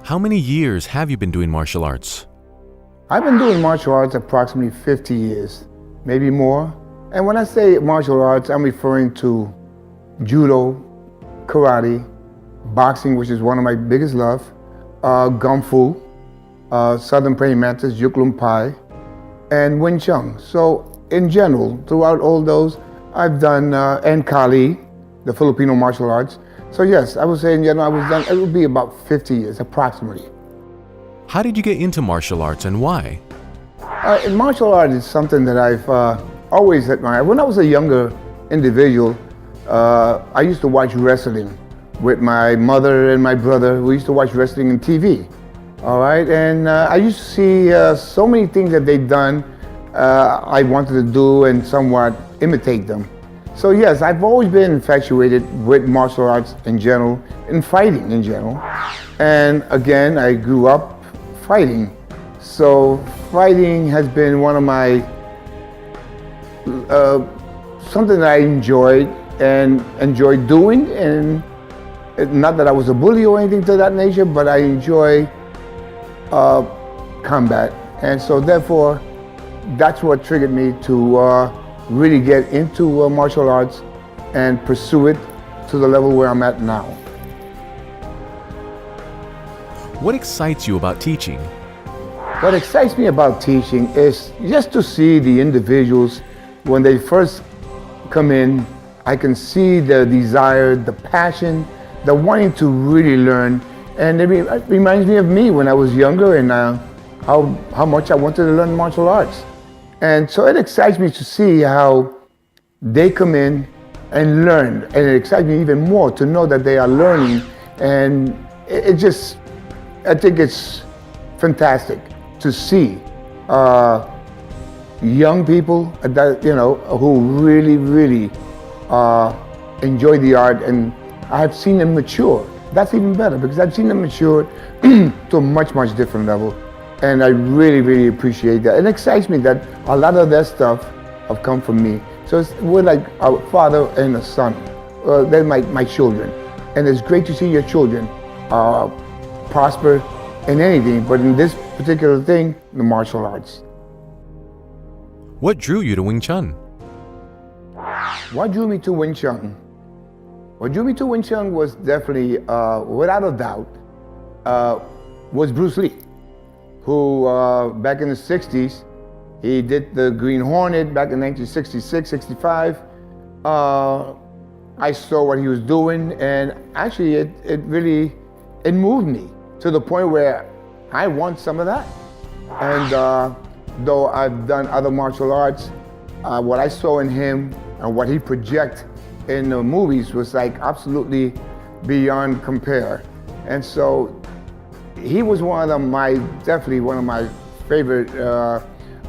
How many years have you been doing martial arts? I've been doing martial arts approximately 50 years, maybe more. And when I say martial arts, I'm referring to judo, karate, boxing, which is one of my biggest love, kung fu, southern praying mantis, Juklum Pai, and Wing Chun. So in general, throughout all those, I've done, and Kali, the Filipino martial arts. So yes, I would say in general, it would be about 50 years, approximately. How did you get into martial arts and why? Martial art is something that I've always admired. When I was a younger individual, I used to watch wrestling with my mother and my brother. We used to watch wrestling on TV, all right? And I used to see so many things that they'd done I wanted to do and somewhat imitate them. So yes, I've always been infatuated with martial arts in general, and fighting in general. And again, I grew up fighting. So fighting has been one of my, something that I enjoyed doing, and not that I was a bully or anything to that nature, but I enjoy combat. And so therefore, that's what triggered me to really get into martial arts and pursue it to the level where I'm at now. What excites you about teaching? What excites me about teaching is just to see the individuals when they first come in. I can see the desire, the passion, the wanting to really learn. And it reminds me of me when I was younger and how much I wanted to learn martial arts. And so it excites me to see how they come in and learn. And it excites me even more to know that they are learning. And I think it's fantastic to see young people that, who really enjoy the art, and I've seen them mature. That's even better because I've seen them mature to a much different level. And I really appreciate that. It excites me that a lot of that stuff have come from me. So we're like a father and a son. They're my children. And it's great to see your children prosper in anything, but in this particular thing, the martial arts. What drew you to Wing Chun? What drew me to Wing Chun? What drew me to Wing Chun was definitely, without a doubt, was Bruce Lee, who back in the 60s, he did the Green Hornet back in 1966, 65. I saw what he was doing, and actually it really moved me to the point where I want some of that. And though I've done other martial arts, what I saw in him and what he projected in the movies was like absolutely beyond compare. And so he was definitely one of my favorite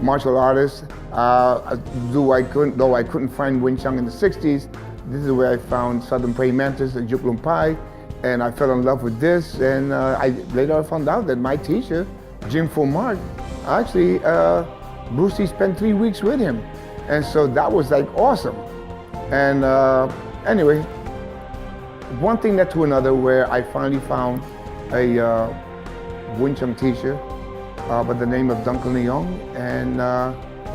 martial artists. Though I couldn't find Wing Chun in the 60s, this is where I found Southern Praying Mantis and Juklum Pai, and I fell in love with this. And later I found out that my teacher, Jim Mark, actually, Bruce Lee spent 3 weeks with him. And so that was like awesome. And anyway, one thing led to another where I finally found a Wing Chun teacher by the name of Duncan Leong, and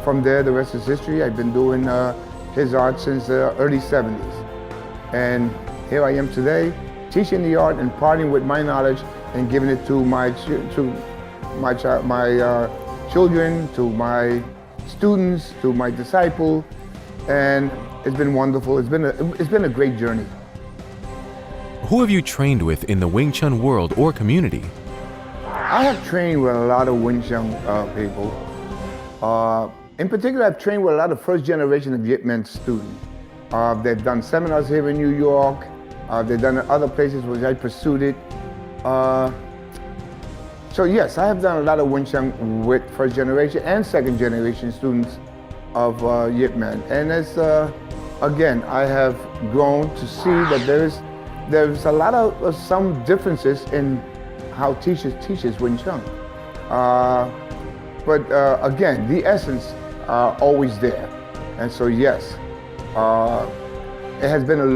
from there the rest is history. I've been doing his art since the early 70s, and here I am today teaching the art, imparting with my knowledge and giving it to my children, to my students, to my disciple, and it's been wonderful. It's been a great journey. Who have you trained with in the Wing Chun world or community? I have trained with a lot of Wing Chun people. In particular, I've trained with a lot of first generation of Yip Men students. They've done seminars here in New York. They've done it other places which I pursued it. So yes, I have done a lot of Wing Chun with first generation and second generation students of Yip Men. And it's, again, I have grown to see that there's a lot of some differences in how teachers Wing Chun. But again, the essence are always there. And so yes, it has been a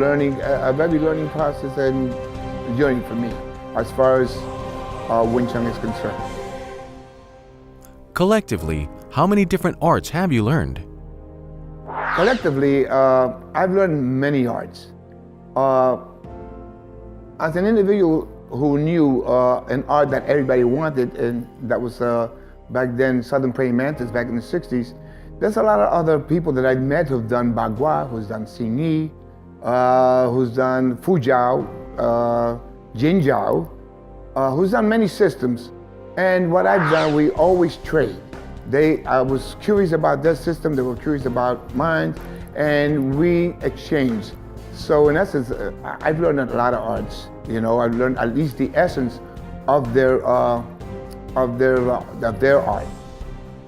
very learning process and journey for me, as far as Wing Chun is concerned. Collectively, how many different arts have you learned? Collectively, I've learned many arts. As an individual who knew an art that everybody wanted, and that was back then Southern Praying Mantis back in the 60s, there's a lot of other people that I've met who've done Bagua, who's done Xingyi, who's done Fujiao, Jinjiao, who's done many systems. And what I've done, we always trade. I was curious about their system, they were curious about mine, and we exchanged. So in essence, I've learned a lot of arts. You know, I've learned at least the essence of their art.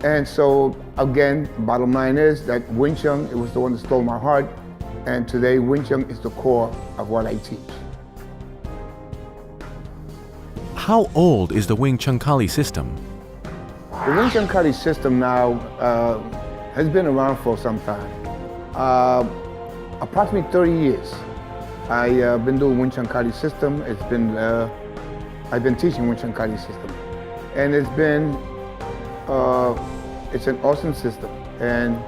And so again, bottom line is that Wing Chun, it was the one that stole my heart. And today, Wing Chun is the core of what I teach. How old is the Wing Chun Kali System? The Wing Chun Kali System now has been around for some time. Approximately 30 years. I've been doing Wing Chun Kali System. I've been teaching Wing Chun Kali System. And it's an awesome system. And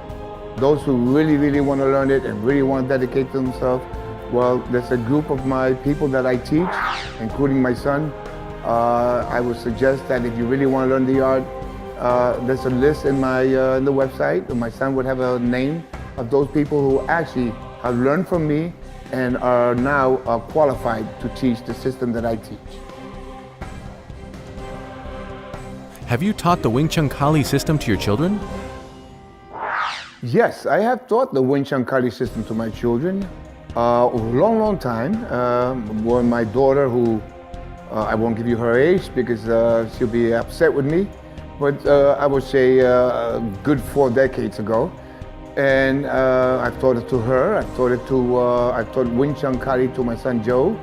those who really, really want to learn it and really want to dedicate themselves, well, there's a group of my people that I teach, including my son. I would suggest that if you really want to learn the art, there's a list in the website, and my son would have a name of those people who actually have learned from me and are now qualified to teach the system that I teach. Have you taught the Wing Chun Kali System to your children? Yes, I have taught the Wing Chun Kali System to my children a long time. When my daughter, who I won't give you her age because she'll be upset with me, but I would say a good 4 decades ago. And I've taught it to her. I taught Wing Chun Kali to my son Joe,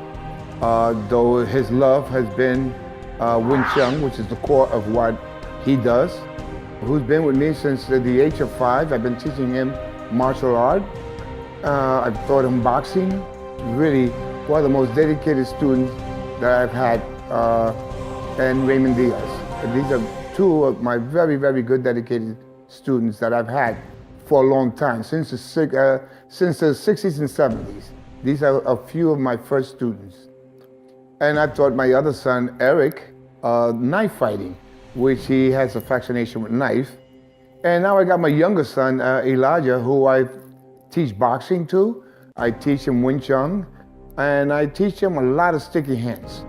though his love has been Wing Chun, which is the core of what he does. Who's been with me since the age of 5. I've been teaching him martial art. I've taught him boxing. Really, one of the most dedicated students that I've had, and Raymond Diaz. These are 2 of my very, very good dedicated students that I've had for a long time, since the 60s and 70s. These are a few of my first students. And I've taught my other son, Eric, knife fighting, which he has a fascination with knife. And now I got my younger son, Elijah, who I teach boxing to. I teach him Wing Chun, and I teach him a lot of sticky hands.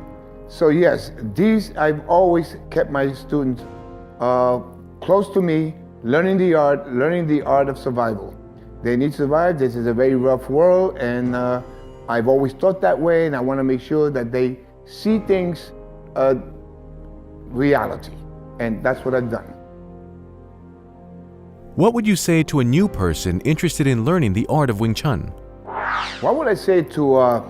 So yes, I've always kept my students close to me, learning the art of survival. They need to survive. This is a very rough world, and I've always thought that way, and I want to make sure that they see things reality, and that's what I've done. What would you say to a new person interested in learning the art of Wing Chun? What would I say to an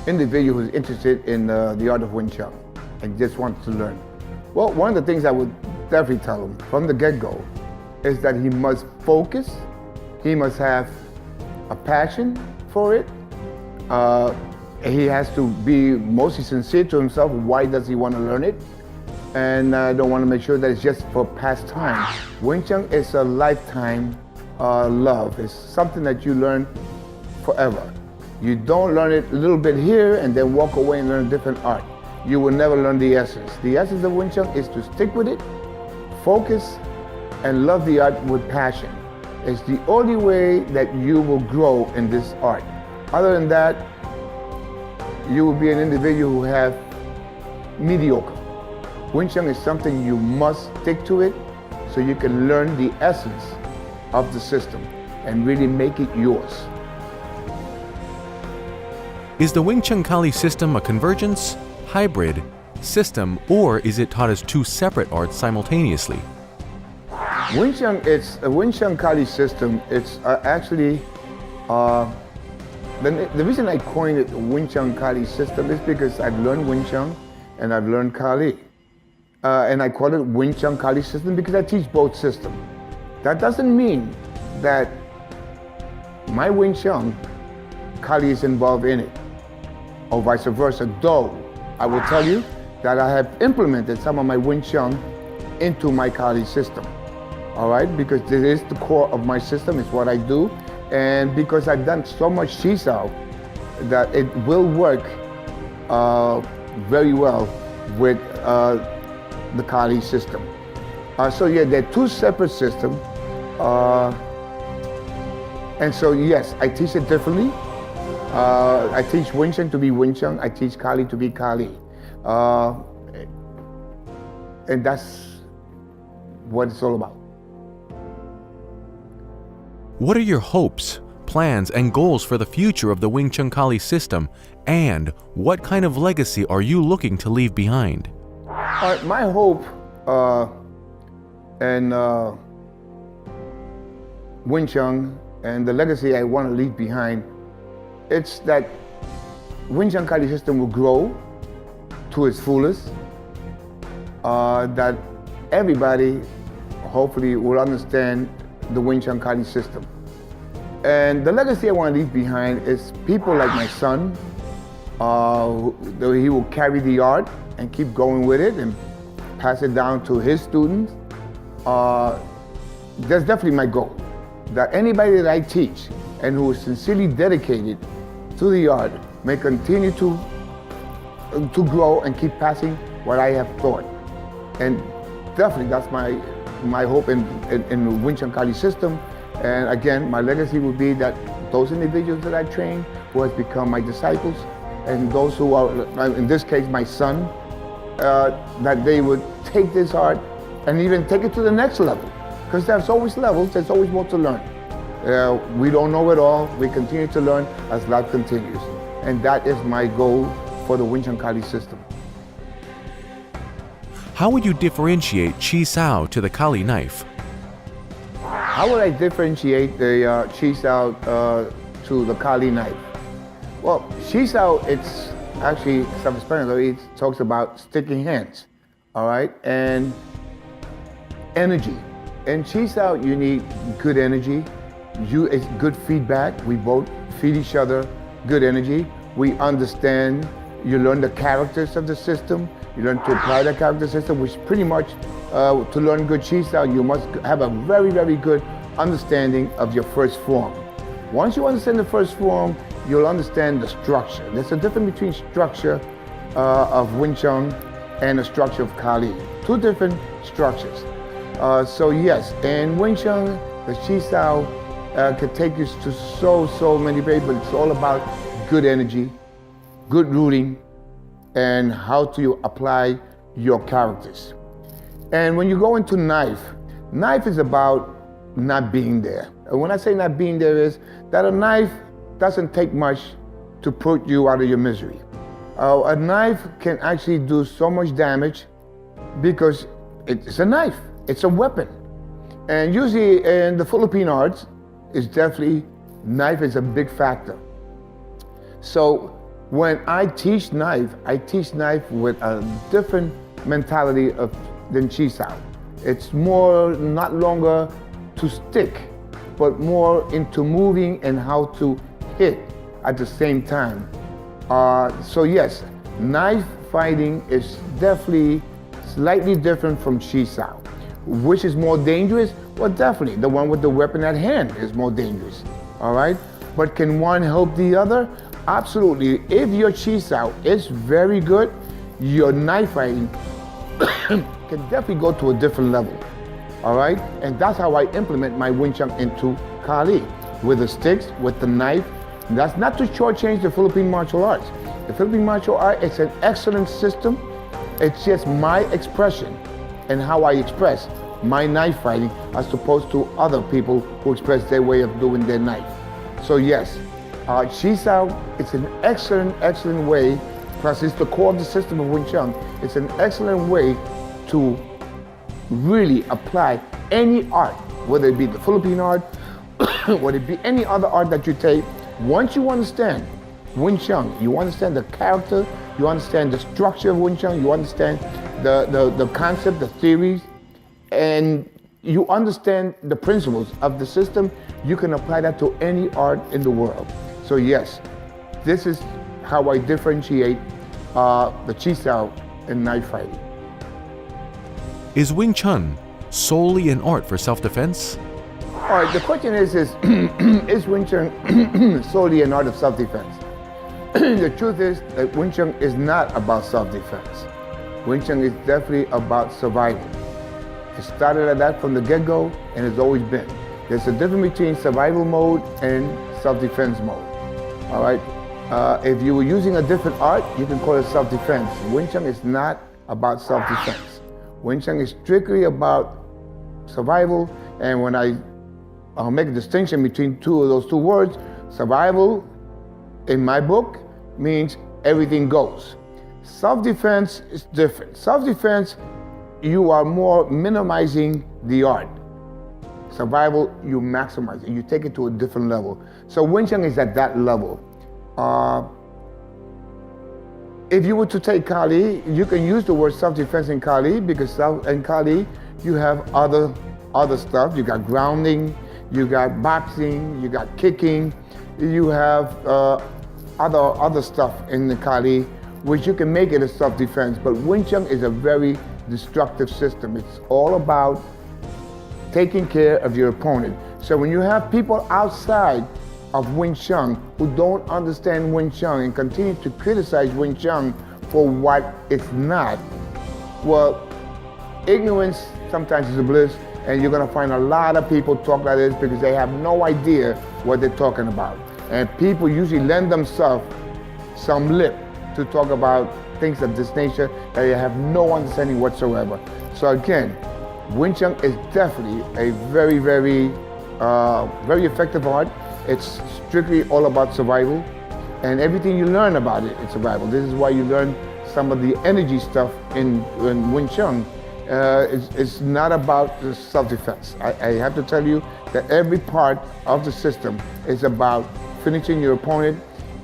individual who's interested in the art of Wing Chun and just wants to learn? Well, one of the things I would definitely tell him from the get-go is that he must focus, he must have a passion for it, he has to be mostly sincere to himself. Why does he want to learn it? And I don't want to make sure that it's just for pastime. Wing Chun is a lifetime love. It's something that you learn forever. You don't learn it a little bit here and then walk away and learn a different art. You will never learn the essence. The essence of Wing Chun is to stick with it, focus, and love the art with passion. It's the only way that you will grow in this art. Other than that, you will be an individual who have mediocre. Wing Chun is something you must stick to it so you can learn the essence of the system and really make it yours. Is the Wing Chun Kali System a convergence, hybrid, system, or is it taught as 2 separate arts simultaneously? Wing Chun, it's a Wing Chun Kali System. It's actually, the reason I coined it Wing Chun Kali System is because I've learned Wing Chun and I've learned Kali. And I call it Wing Chun Kali System because I teach both systems. That doesn't mean that my Wing Chun, Kali is involved in it, or vice versa. Though, I will tell you, that I have implemented some of my Wing Chun into my Kali system. All right, because this is the core of my system, it's what I do. And because I've done so much Chi Sao, that it will work very well with the Kali system. So yeah, they're two separate systems. And so yes, I teach it differently. I teach Wing Chun to be Wing Chun, I teach Kali to be Kali. And that's what it's all about. What are your hopes, plans, and goals for the future of the Wing Chun Kali system, and what kind of legacy are you looking to leave behind? My hope and Wing Chun and the legacy I want to leave behind, it's that Wing Chun Kali system will grow to its fullest, that everybody hopefully will understand the Wing Chun Kali system. And the legacy I want to leave behind is people like my son. He will carry the art and keep going with it and pass it down to his students. That's definitely my goal, that anybody that I teach and who is sincerely dedicated to the art may continue to grow and keep passing what I have taught. And definitely that's my hope in the Wing Chun Kali system. And again, my legacy would be that those individuals that I train, who has become my disciples, and those who are, in this case, my son, that they would take this art and even take it to the next level. Because there's always levels, there's always more to learn. We don't know it all, we continue to learn as life continues. And that is my goal for the Wing Chun Kali system. How would you differentiate Chi Sao to the Kali knife? How would I differentiate the Chi Sao to the Kali knife? Well, Chi Sao, it's actually self-explanatory. It talks about sticking hands, all right, and energy. In Chi Sao, you need good energy. It's good feedback. We both feed each other good energy. We understand. You learn the characters of the system. You learn to apply the character system, which pretty much, to learn good Chi Sao, you must have a very, very good understanding of your first form. Once you understand the first form, you'll understand the structure. There's a difference between structure of Wing Chun and the structure of Kali. Two different structures. So yes, in Wing Chun, the Chi Sao can take you to so many ways, but it's all about good energy, good rooting, and how to apply your characters. And when you go into knife is about not being there. And when I say not being there is that a knife doesn't take much to put you out of your misery. A knife can actually do so much damage because it's a knife, it's a weapon. And usually in the Philippine arts, it's definitely, knife is a big factor. So when I teach knife with a different mentality than Chi Sao. It's more, not longer to stick, but more into moving and how to hit at the same time. So yes, knife fighting is definitely slightly different from Chi Sao. Which is more dangerous? Well, definitely, the one with the weapon at hand is more dangerous, all right? But can one help the other? Absolutely. If your Chi Sao is very good, your knife fighting can definitely go to a different level, all right? And that's how I implement my Wing Chun into Kali, with the sticks, with the knife. And that's not to shortchange the Philippine martial arts. The Philippine martial art, it's an excellent system. It's just my expression and how I express my knife fighting as opposed to other people who express their way of doing their knife. So yes, Chi Sao, it's an excellent way, plus it's the core of the system of Wing Chun. It's an excellent way to really apply any art, whether it be the Philippine art, whether it be any other art that you take. Once you understand Wing Chun, you understand the character, you understand the structure of Wing Chun, you understand the concept, the theories, and you understand the principles of the system, you can apply that to any art in the world. So yes, this is how I differentiate the Chi Sao in knife fighting. Is Wing Chun solely an art for self-defense? All right, the question is Wing Chun solely an art of self-defense? The truth is that Wing Chun is not about self-defense. Wing Chun is definitely about survival. It started at that from the get-go and has always been. There's a difference between survival mode and self-defense mode. All right? If you were using a different art, you can call it self-defense. Wing Chun is not about self-defense. Wing Chun is strictly about survival, and when I'll make a distinction between those two words, survival, in my book, means everything goes. Self-defense is different. Self-defense, you are more minimizing the art. Survival, you maximize it. You take it to a different level. So Wing Chun is at that level. If you were to take Kali, you can use the word self-defense in Kali, because in Kali, you have other stuff. You got grounding, you got boxing, you got kicking, you have other stuff in the Kali, which you can make it a self-defense. But Wing Chun is a very destructive system. It's all about taking care of your opponent. So when you have people outside of Wing Chun who don't understand Wing Chun and continue to criticize Wing Chun for what it's not, well, ignorance sometimes is a bliss, and you're gonna find a lot of people talk like this because they have no idea what they're talking about. And people usually lend themselves some lip to talk about things of this nature that they have no understanding whatsoever. So again, Wing Chun is definitely a very, very, very effective art. It's strictly all about survival, and everything you learn about it is survival. This is why you learn some of the energy stuff in Wing Chun. It's not about the self-defense. I have to tell you that every part of the system is about finishing your opponent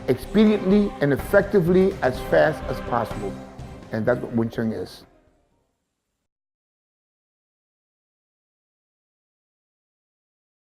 expediently and effectively as fast as possible. And that's what Wing Chun is.